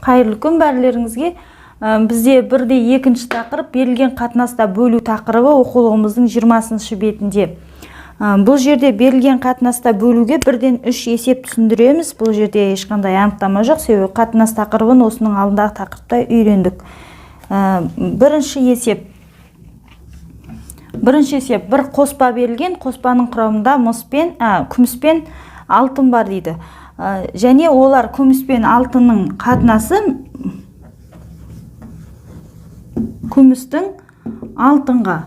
Қайырлы күн барларыңызге. Бізде бірде екінші тақырып берілген қатынаста бөлу тақырыбы оқулығымыздың 20-шы бетінде. Бұл жерде берілген қатынаста бөлуге бірден 3 есеп түсіндіреміз. Бұл жерде ешқандай анықтама жоқ, себебі қатынас тақырыбын осының алдындағы тақырыпта үйрендік. Бірінші есеп. Бір қоспа берілген, қоспаның құрамында күміс пен алтын бар дейді. Және олар күміс пен алтынның қатынасы күмістің алтынға.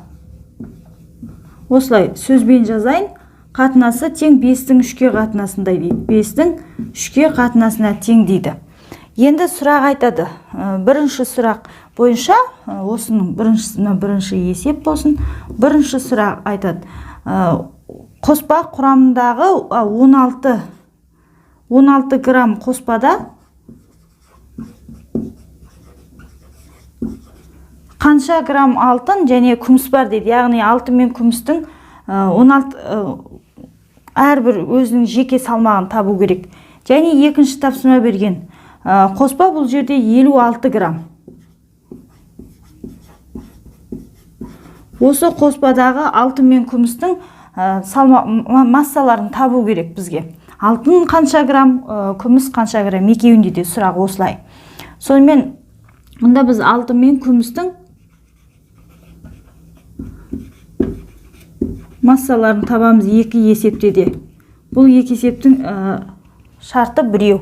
Осылай сөзбен жазайын, қатынасы тең 5-тің 3-ке қатынасындай дейді. 5-тің 3-ке қатынасына тең дейді. Енді сұрақ айтады. Бірінші сұрақ бойынша, осының бірінші есеп болсын. Бірінші сұрақ айтады. Қоспа құрамындағы 16 грамм қоспада қанша грамм алтын және күміс бар дейді. Яғни алтын мен күмістің әрбір өзінің жеке салмағын табу керек. Және екінші тапсырма берген. Қоспа бұл жерде 56 грамм. Осы қоспадағы алтын мен күмістің массаларын табу керек бізге. Алтын қанша грамм, күміс қанша грамм, екеуінде де сұрақ осылай. Сонымен, мұнда біз алтын мен күмістің массаларын табамыз екі есепте де. Бұл екі есептің шарты біреу.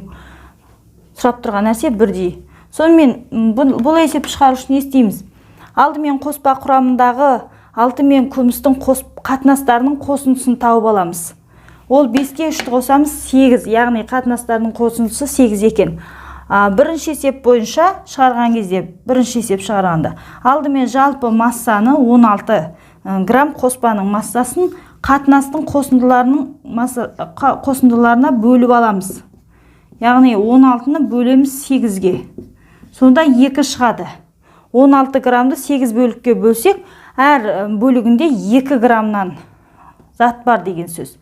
Сұрап тұрған нәрсе бірдей. Сонымен, бұл есеп шығару үшін не істейміз? Алдымен қоспа құрамындағы алтын мен күмістің қатынастарының қосындысын тауып аламыз. Ол 5-ке 3-ті қосамыз 8, яғни қатынастарының қосындысы 8 екен. Бірінші есеп бойынша шығарған кезде, бірінші есеп шығарғанда, алдымен жалпы массаны 16 грамм қоспаның массасын қатынастың қосындыларына бөліп аламыз. Яғни 16-ны бөлеміз 8-ге. Сонда 2 шығады. 16 граммды 8 бөлікке бөлсек, әр бөлігінде 2 граммнан зат бар деген сөз.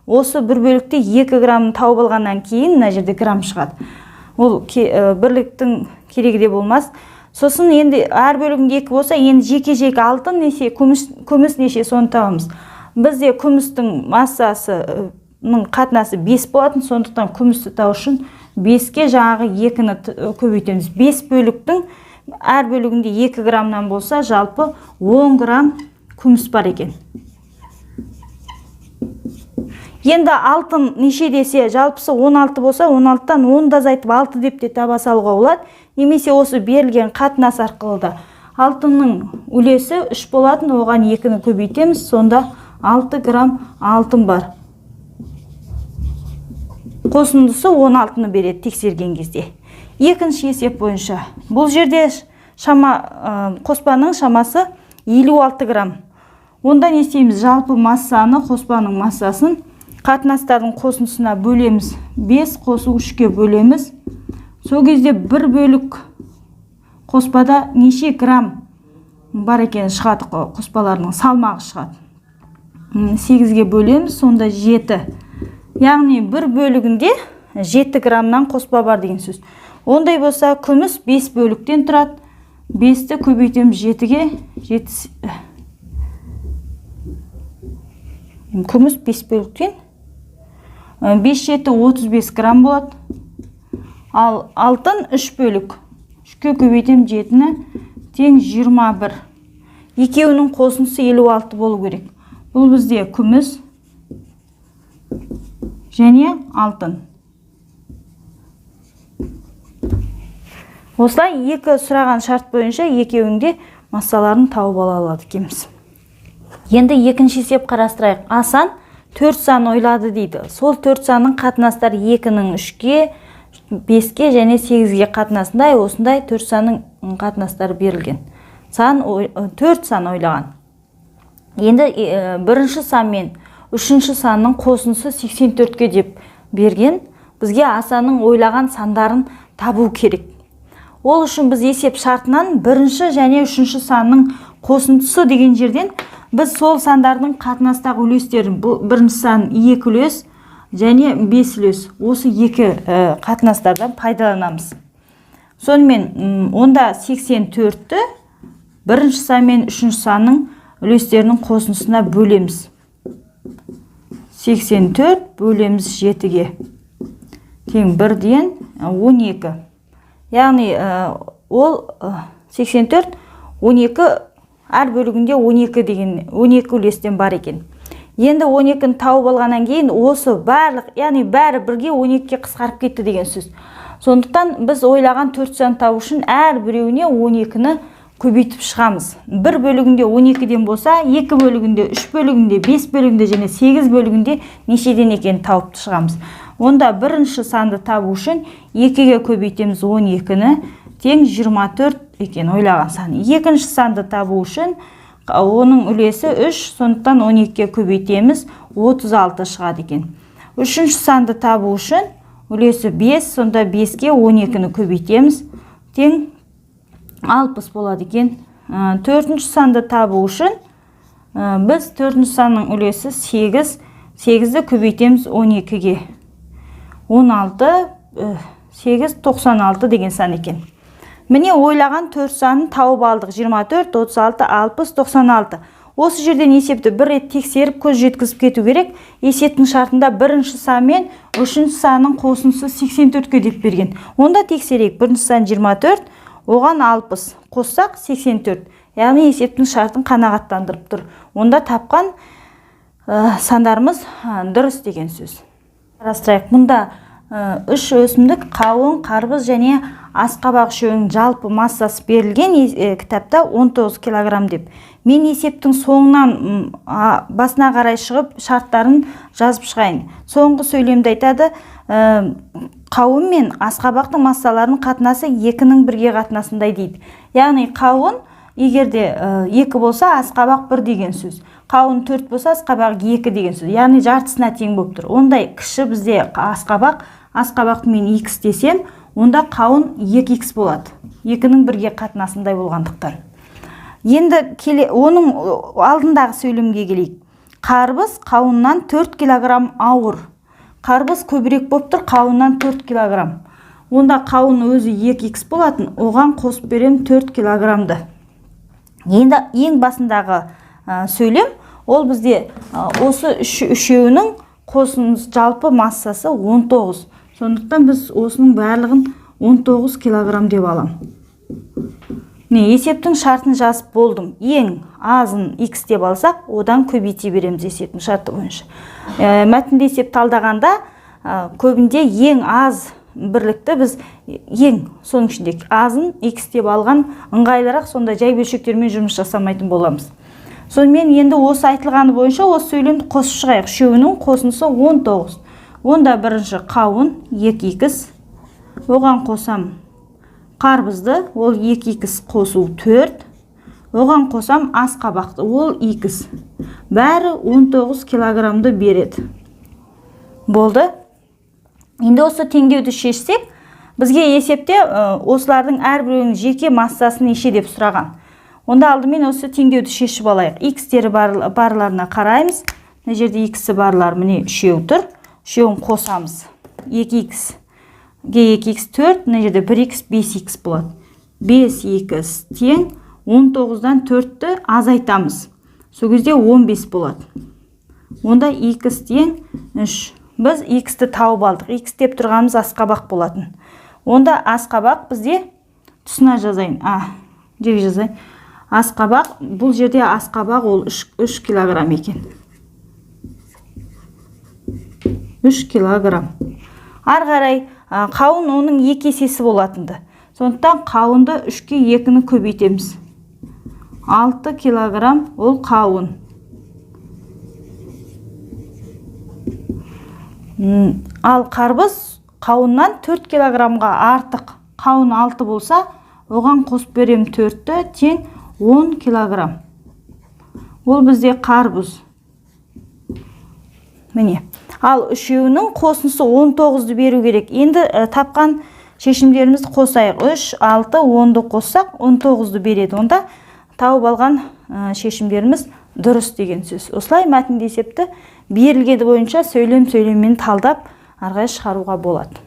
Осы бір бөлікте 2 граммын тауып алғаннан кейін, мына жерде грамм шығады. Ол бірліктің керегі де болмас. Сосын енді әр бөлігінде 2 болса, енді жеке-жеке алтын неше, күміс неше, соны табамыз. Бізде күмістің массасының қатынасы 5 болатын, сондықтан күмісті тау үшін 5-ке жаңағы 2-ні көбейтеміз. 5 бөліктің әр бөлігінде 2 граммнан болса, жалпы 10 грамм күміс бар екен. Енді алтын неше десе, жалпысы 16 болса, 16-тан 10 азайтып 6 деп те таба салуға болады. Немесе осы берілген қатынас арқылы да алтынның үлесі 3 болатын, оған 2-ні көбейтеміз, сонда 6 грамм алтын бар. Қосындысы 16-ны береді тексерген кезде. Екінші есеп бойынша. Бұл жерде қоспаның шамасы 56 грамм. Онда не істейміз? Жалпы массаны, қоспаның массасын қатынастардың қосындысына бөлеміз. 5 қосу 3-ке бөлеміз. Сол кезде бір бөлік қоспада неше грамм бар екен шығады, қоспаларының салмағы шығады. 8-ге бөлеміз, сонда 7. Яғни бір бөлігінде 7 граммнан қоспа бар деген сөз. Ондай болса, күміс 5 бөліктен тұрады. 5-ті көбейтеміз 7-ге. Күміс 5 бөліктен. 5-7 35 грамм болады. Ал алтын 3 бөлік. 3-ке көбейтем 7-ні тең 21. Екеуінің қосындысы 56 болу керек. Бұл бізде күміс және алтын. Осылай екі сұраған шарт бойынша екеуінде массаларын тауып ала алады екенбіз. Енді екінші есеп қарастырайық. Асан 4 сан ойлады дейді. Сол 4 санның қатынастары 2-нің 3-ке, 5-ке және 8-ге қатынасындай, осындай 4 санның қатынастары берілген. 4 сан ойлаған. Енді бірінші сан мен үшінші санның қосындысы 84-ке деп берген. Бізге асанның ойлаған сандарын табу керек. Ол үшін біз есеп шартынан бірінші және үшінші санның қосындысы деген жерден біз сол сандардың қатынастағы үлестерін, бірінші сан 2 үлес және 5 үлес, осы екі қатынастардан пайдаланамыз. Сонымен онда 84-ті бірінші сан мен үшінші санның үлестерінің қосындысына бөлеміз. 84 бөлеміз 7-ге. Тең 1-ден 12. Яғни ол 84, 12 әр бөлігінде 12 деген 12 үлестен бар екен. Енді 12-ні тауып алғаннан кейін осы барлық, яғни бәрі бірге 12-ге қысқарып кетті деген сөз. Сондықтан біз ойлаған 4 сан табу үшін әр біреуіне 12-ні көбейтіп шығамыз. Бір бөлігінде 12-ден болса, 2 бөлігінде, 3 бөлігінде, 5 бөлігінде және 8 бөлігінде нешеден екен тауып шығамыз. Онда бірінші санды табу үшін 2-ге көбейтеміз 12-ні, тең 24 екен ойлаған сан. Екінші санды табу үшін оның үлесі 3, сондықтан 12-ге көбейтеміз 36 шығады екен. Үшінші санды табу үшін үлесі 5, сонда 5-ге 12-ні көбейтеміз, тең 60 болады екен. Төртінші санды табу үшін біз төртінші санның үлесі 8, 8-ді көбейтеміз 12-ге. 16, 8, 96 деген сан екен. Міне ойлаған 4 санын тауып алдық. 24, 36, 60, 96. Осы жерден есепті бір рет тексеріп көз жеткізіп кету керек. Есептің шартында бірінші сан мен үшінші санның қосындысы 84-ке деп берген. Онда тексерейік. Бірінші сан 24, оған 60. Қоссақ 84. Яғни есептің шартын қанағаттандырып тұр. Онда тапқан сандарымыз дұрыс деген сөз. Қарастырайық. Мұнда 3 өсімдік қауын, қарбыз және асқабақ үшеуінің жалпы массасы берілген кітапта 19 килограмм деп. Мен есептің соңынан басына қарай шығып шарттарын жазып шығайын. Соңғы сөйлемді айтады, қауын мен асқабақтың массаларының қатынасы 2-ның 1-ге қатынасындай дейді. Яғни қауын егерде 2 болса, асқабақ 1 деген сөз. Қауын 4 болса, асқабақ 2 деген сөз. Яғни жартысына тең болып тұр. Ондай кіші бізде асқабақ, асқабақты мен x десем, онда қауын 2x болады. 2-ның 1-ге қатынасындай болғандықтан. Енді оның алдындағы сөйлемге келейік. Қарбыз қауыннан 4 килограмм ауыр. Қарбыз көбірек болып тұр, қауыннан 4 килограмм. Онда қауын өзі 2x болатын, оған қосып берем 4 килограммды. Енді ең басындағы сөйлем, ол бізде осы үшеуінің қосыныз жалпы массасы 19. Сондықтан біз осының барлығын 19 килограмм деп алам. Есептің шартын жазып болдым. Ең азын x деп алсақ, одан көбейте береміз есептің шарты бойынша. Мәтінде есеп талдағанда көбінде ең аз бірлікті біз ең соның ішінде азын x деп алған ыңғайлырақ, сонда жай бөлшектермен жұмыс жасамайтын боламыз. Сонымен енді осы айтылғаны бойынша осы сөйлемді қосып шығайық. Үшеуінің қосындысы 19. Онда бірінші қауын 2x, оған қосам қарбызды, ол 2x қосу 4, оған қосам асқабақты, ол x. Бәрі 19 килограммды береді. Болды. Енді осы теңдеуді шешсек, бізге есепте осылардың әрбіреуінің жеке массасын неше деп сұраған. Онда алдымен осы теңдеуді шешіп алайық. X-тері барларына қараймыз. Мына жерде X-і барлар міне үшеу тұр. Үшеуін қосамыз. 2x ге 2x 4, мына жерде 1x 5x болады. 5x тең 19-дан 4-ті азайтамыз. Сол кезде 15 болады. Онда x тең 3. Біз x-ті тауып алдық. X деп тұрғанымыз асқабақ болатын. Онда асқабақ бізде тұсына жазайын. Жерге жазайын. Асқабақ, бұл жерде асқабақ ол 3 килограмм екен. 3 килограмм. Ар қарай қауын оның 2 есесі болатынды. Сондықтан қауынды 3-ке 2-ні көбейтеміз. 6 килограмм ол қауын. Ал қарбыз қауыннан 4 килограммға артық. Қауын 6 болса, оған қосып берем 4-ті тең 10 килограмм. Ол бізде қарбыз. Міне. Ал үшеуінің қосындысы 19-ды беру керек. Енді тапқан шешімдерімізді қосайық. 3, 6, 10-ды қоссақ 19-ды береді. Онда тауып алған шешімдеріміз дұрыс деген сөз. Осылай мәтінді есепті берілгені бойынша сөйлеммен талдап арғай шығаруға болады.